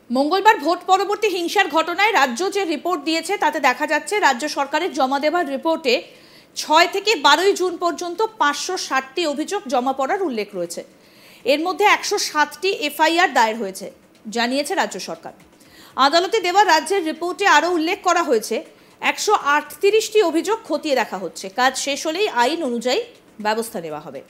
মঙ্গলবার ভোট পরবর্তী হিংসার ঘটনায় রাজ্য যে রিপোর্ট দিয়েছে তাতে দেখা যাচ্ছে রাজ্য সরকারের জমা দেওয়ার রিপোর্টে 6 থেকে 12 জুন পর্যন্ত 560টি অভিযোগ জমা পড়ার উল্লেখ রয়েছে। এর মধ্যে 107টি এফআইআর দায়ের হয়েছে জানিয়েছে রাজ্য সরকার। আদালতে দেওয়া রাজ্যের রিপোর্টে আরও উল্লেখ করা হয়েছে 138টি অভিযোগ খতিয়ে দেখা হচ্ছে, কাজ শেষ হলেই আইন অনুযায়ী ব্যবস্থা নেওয়া হবে।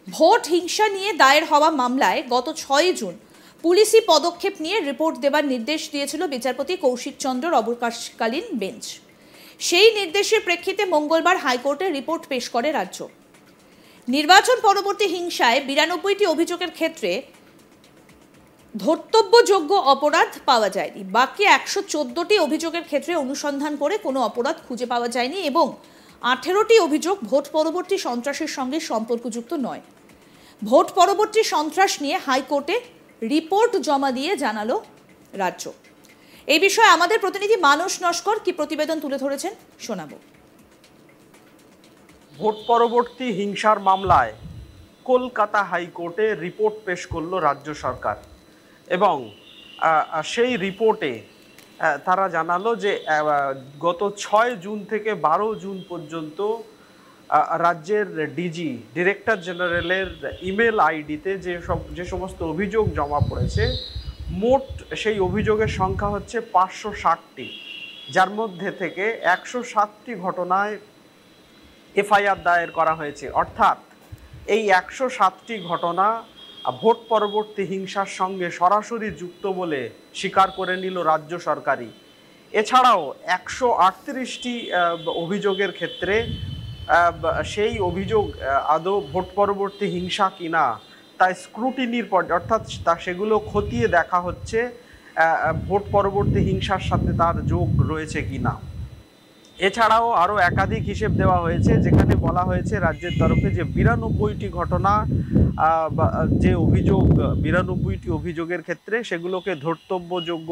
ভোট হিংসা নিয়ে দায়ের হওয়া মামলায় গত 6 জুন পুলিশি পদক্ষেপ নিয়ে রিপোর্ট দেওয়ার নির্দেশ দিয়েছিল বিচারপতি কৌশিক চন্দ্রর অবকাশকালীন বেঞ্চ। সেই নির্দেশের প্রেক্ষিতে মঙ্গলবার হাইকোর্টে রিপোর্ট পেশ করে রাজ্য। নির্বাচন পরবর্তী হিংসায় 92টি অভিযোগের ক্ষেত্রে ধর্তব্যযোগ্য অপরাধ পাওয়া যায়নি। বাকি 114টি অভিযোগের ক্ষেত্রে অনুসন্ধান করে কোনো অপরাধ খুঁজে পাওয়া যায়নি এবং 18টি অভিযোগ ভোট পরবর্তী সন্ত্রাসের সঙ্গে সম্পর্কযুক্ত নয়। ভোট পরবর্তী সন্ত্রাস নিয়ে হাইকোর্টে রিপোর্ট জমা দিয়ে জানালো রাজ্য। এই বিষয়ে আমাদের প্রতিনিধি মানস নস্কর কি প্রতিবেদন তুলে ধরেছেন শোনাবো। ভোট পরবর্তী হিংসার মামলায় কলকাতা হাইকোর্টে রিপোর্ট পেশ করলো রাজ্য সরকার এবং সেই রিপোর্টে তারা জানালো যে গত 6 জুন থেকে 12 জুন পর্যন্ত রাজ্যের ডিজি ডিরেক্টর জেনারেলের ইমেল আইডিতে যে সমস্ত অভিযোগ জমা পড়েছে, মোট সেই অভিযোগের সংখ্যা হচ্ছে 560টি, যার মধ্যে থেকে 107টি ঘটনায় এফআইআর দায়ের করা হয়েছে। অর্থাৎ এই 107টি ঘটনা ভোট পরবর্তী হিংসার সঙ্গে সরাসরি যুক্ত বলে স্বীকার করে নিল রাজ্য সরকারই। এছাড়াও 138টি অভিযোগের ক্ষেত্রে সেই অভিযোগ আদৌ ভোট পরবর্তী হিংসা কিনা তাই স্ক্রুটিনির পর, অর্থাৎ সেগুলো খতিয়ে দেখা হচ্ছে ভোট পরবর্তী হিংসার সাথে তার যোগ রয়েছে কিনা। এছাড়াও আরও একাধিক হিসেব দেওয়া হয়েছে, যেখানে বলা হয়েছে রাজ্যের তরফে যে 92টি ঘটনা যে অভিযোগ 92টি অভিযোগের ক্ষেত্রে সেগুলোকে ধর্তব্যযোগ্য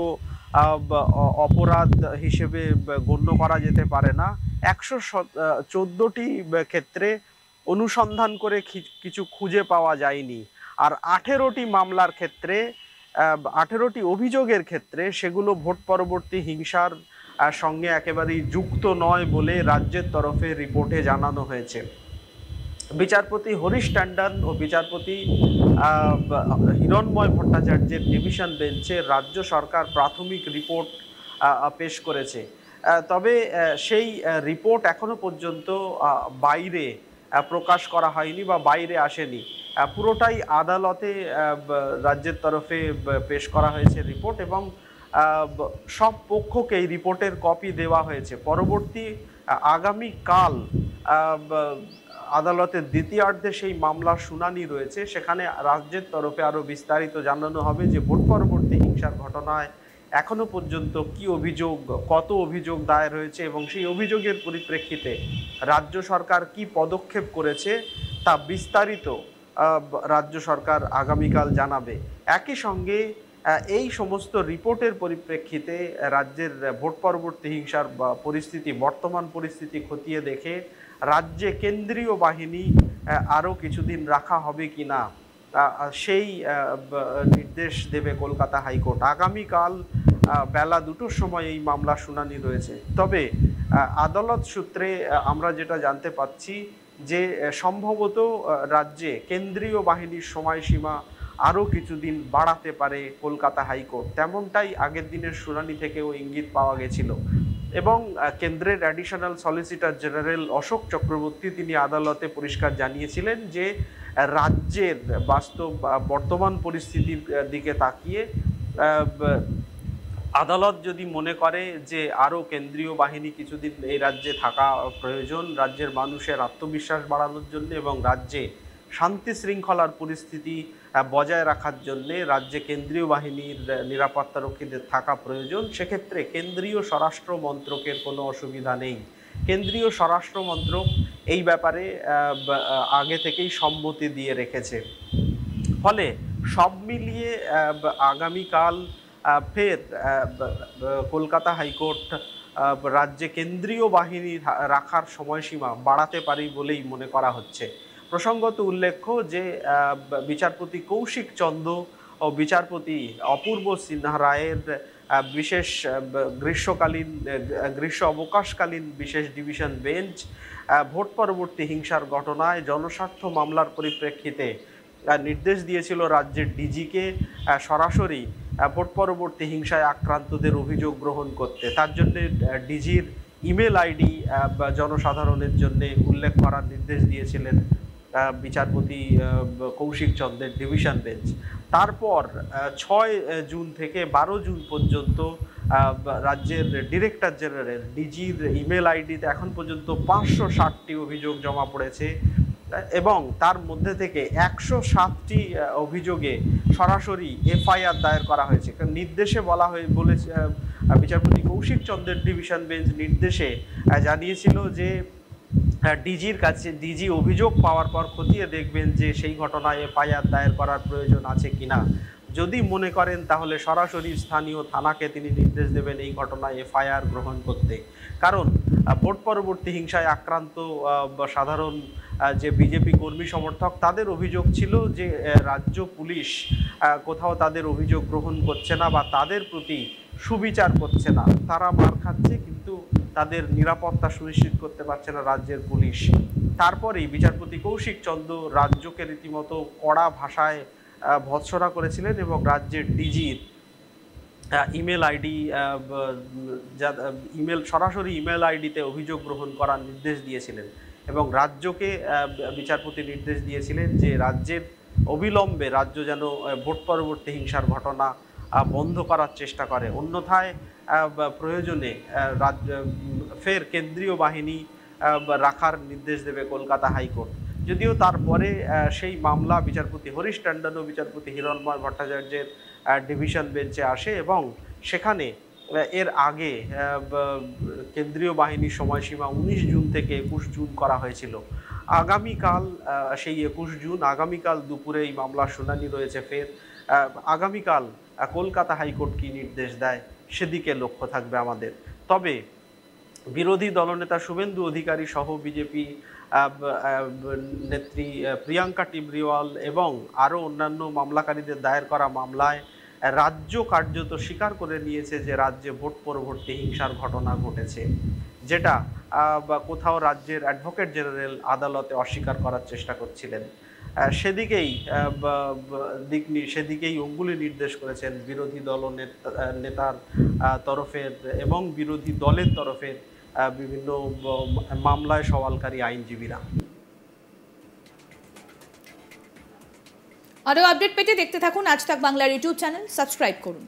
অপরাধ হিসেবে গণ্য করা যেতে পারে না। 114টি ক্ষেত্রে অনুসন্ধান করে কিছু খুঁজে পাওয়া যায়নি। আর 18টি মামলার ক্ষেত্রে 18টি অভিযোগের ক্ষেত্রে সেগুলো ভোট পরবর্তী হিংসার সঙ্গে একেবারেই যুক্ত নয় বলে রাজ্যের তরফে রিপোর্টে জানানো হয়েছে। বিচারপতি হরিশ ট্যান্ডন ও বিচারপতি হিরণময় ভট্টাচার্যের ডিভিশন বেঞ্চে রাজ্য সরকার প্রাথমিক রিপোর্ট পেশ করেছে। তবে সেই রিপোর্ট এখনো পর্যন্ত বাইরে প্রকাশ করা হয়নি বা বাইরে আসেনি। পুরোটাই আদালতে রাজ্যের তরফে পেশ করা হয়েছে রিপোর্ট এবং সব পক্ষকে এই রিপোর্টের কপি দেওয়া হয়েছে। পরবর্তী আগামীকাল আদালতের দ্বিতীয়ার্ধে সেই মামলার শুনানি রয়েছে, সেখানে রাজ্যের তরফে আরও বিস্তারিত জানানো হবে যে ভোট পরবর্তী হিংসার ঘটনায় এখনো পর্যন্ত কি অভিযোগ, কত অভিযোগ দায়ের হয়েছে এবং সেই অভিযোগের পরিপ্রেক্ষিতে রাজ্য সরকার কি পদক্ষেপ করেছে তা বিস্তারিত রাজ্য সরকার আগামীকাল জানাবে। একই সঙ্গে এই সমস্ত রিপোর্টের পরিপ্রেক্ষিতে রাজ্যের ভোট পরবর্তী হিংসার পরিস্থিতি, বর্তমান পরিস্থিতি খতিয়ে দেখে রাজ্যে কেন্দ্রীয় বাহিনী আরও কিছুদিন রাখা হবে কি না সেই নির্দেশ দেবে কলকাতা হাইকোর্ট। আগামীকাল বেলা 2টোর সময় এই মামলা শুনানি রয়েছে। তবে আদালত সূত্রে আমরা যেটা জানতে পাচ্ছি যে সম্ভবত রাজ্যে কেন্দ্রীয় বাহিনীর সময়সীমা আরও কিছুদিন বাড়াতে পারে কলকাতা হাইকোর্ট, তেমনটাই আগের দিনের শুনানি থেকেও ইঙ্গিত পাওয়া গেছিল। এবং কেন্দ্রের additional solicitor general Ashok Chakraborty তিনি আদালতে পরিষ্কার জানিয়েছিলেন যে রাজ্যের বাস্তব বর্তমান পরিস্থিতির দিকে তাকিয়ে আদালত যদি মনে করে যে আরও কেন্দ্রীয় বাহিনী কিছুদিন এই রাজ্যে থাকা প্রয়োজন রাজ্যের মানুষের আত্মবিশ্বাস বাড়ানোর জন্য এবং রাজ্যে শান্তি শৃঙ্খলার পরিস্থিতি বজায় রাখার জন্য রাজ্যে কেন্দ্রীয় বাহিনীর নিরাপত্তারক্ষীদের থাকা প্রয়োজন, সেক্ষেত্রে কেন্দ্রীয় স্বরাষ্ট্র মন্ত্রকের কোনো অসুবিধা নেই। কেন্দ্রীয় স্বরাষ্ট্র মন্ত্রক এই ব্যাপারে আগে থেকেই সম্মতি দিয়ে রেখেছে। ফলে সব মিলিয়ে আগামীকাল ফের কলকাতা হাইকোর্ট রাজ্যে কেন্দ্রীয় বাহিনী রাখার সময়সীমা বাড়াতে পারে বলেই মনে করা হচ্ছে। প্রসঙ্গত উল্লেখ্য যে বিচারপতি কৌশিক চন্দ্র ও বিচারপতি অপূর্ব সিনহা রায়ের বিশেষ গ্রীষ্ম অবকাশকালীন বিশেষ ডিভিশন বেঞ্চ ভোট পরবর্তী হিংসার ঘটনায় জনস্বার্থ মামলার পরিপ্রেক্ষিতে নির্দেশ দিয়েছিল রাজ্যের ডিজিকে সরাসরি ভোট পরবর্তী হিংসায় আক্রান্তদের অভিযোগ গ্রহণ করতে। তার জন্য ডিজির ইমেল আইডি জনসাধারণের জন্য উল্লেখ করার নির্দেশ দিয়েছিলেন বিচারপতি কৌশিক চন্দ্রের ডিভিশন বেঞ্চ। তারপর 6 জুন থেকে 12 জুন পর্যন্ত রাজ্যের ডিরেক্টর জেনারেল ডিজির ইমেল আইডিতে এখন পর্যন্ত 560টি অভিযোগ জমা পড়েছে এবং তার মধ্যে থেকে 107টি অভিযোগে সরাসরি এফআইআর দায়ের করা হয়েছে। নির্দেশে বলেছে বিচারপতি কৌশিক চন্দ্রের ডিভিশন বেঞ্চ নির্দেশে জানিয়েছিল যে ডিজির কাছে ডিজি অভিযোগ পাওয়ার পর খতিয়ে দেখবেন যে সেই ঘটনায় এফআইআর দায়ের করার প্রয়োজন আছে কিনা। যদি মনে করেন তাহলে সরাসরি স্থানীয় থানাকে তিনি নির্দেশ দেবেন এই ঘটনায় এফআইআর গ্রহণ করতে। কারণ ভোট পরবর্তী হিংসায় আক্রান্ত সাধারণ যে বিজেপি কর্মী সমর্থক তাদের অভিযোগ ছিল যে রাজ্য পুলিশ কোথাও তাদের অভিযোগ গ্রহণ করছে না বা তাদের প্রতি সুবিচার করছে না। তারা মার খাচ্ছে কিন্তু তাদের নিরাপত্তা সুনিশ্চিত করতে পারছে না রাজ্যের পুলিশ। তারপরেই বিচারপতি কৌশিক চন্দ্র রাজ্যকে রীতিমতো কড়া ভাষায় ভৎসনা করেছিলেন এবং রাজ্যের ডিজির ইমেল আইডি সরাসরি ইমেল আইডিতে অভিযোগ গ্রহণ করার নির্দেশ দিয়েছিলেন এবং রাজ্যকে বিচারপতি নির্দেশ দিয়েছিলেন যে রাজ্যের অবিলম্বে রাজ্য যেন ভোট পরবর্তী হিংসার ঘটনা বন্ধ করার চেষ্টা করে, অন্যথায় প্রয়োজনে ফের কেন্দ্রীয় বাহিনী রাখার নির্দেশ দেবে কলকাতা হাইকোর্ট। যদিও তারপরে সেই মামলা বিচারপতি হরিশ টন্ডন ও বিচারপতি হিরণময় ভট্টাচার্যের ডিভিশন বেঞ্চে আসে এবং সেখানে এর আগে কেন্দ্রীয় বাহিনীর সময়সীমা 19 জুন থেকে 21 জুন করা হয়েছিল। আগামীকাল সেই 21 জুন আগামীকাল দুপুরে এই মামলার শুনানি রয়েছে। ফের আগামীকাল কলকাতা হাইকোর্ট কি নির্দেশ দেয় সেদিকে লক্ষ্য থাকবে আমাদের। তবে বিরোধী দলনেতা শুভেন্দু অধিকারী সহ বিজেপি নেত্রী প্রিয়াঙ্কা টিবরিওয়াল এবং আরও অন্যান্য মামলাকারীদের দায়ের করা মামলায় রাজ্য কার্যত স্বীকার করে নিয়েছে যে রাজ্যে ভোট পরবর্তী হিংসার ঘটনা ঘটেছে, যেটা কোথাও রাজ্যের অ্যাডভোকেট জেনারেল আদালতে অস্বীকার করার চেষ্টা করছিলেন। সেদিকেই অঙ্গুলি নির্দেশ করেছেন বিরোধী দল নেতার তরফের এবং বিরোধী দলের তরফের বিভিন্ন মামলায় সওয়ালকারী আইনজীবীরা। আরও আপডেট পেতে দেখতে থাকুন আজ তাক বাংলার ইউটিউব চ্যানেল, সাবস্ক্রাইব করুন।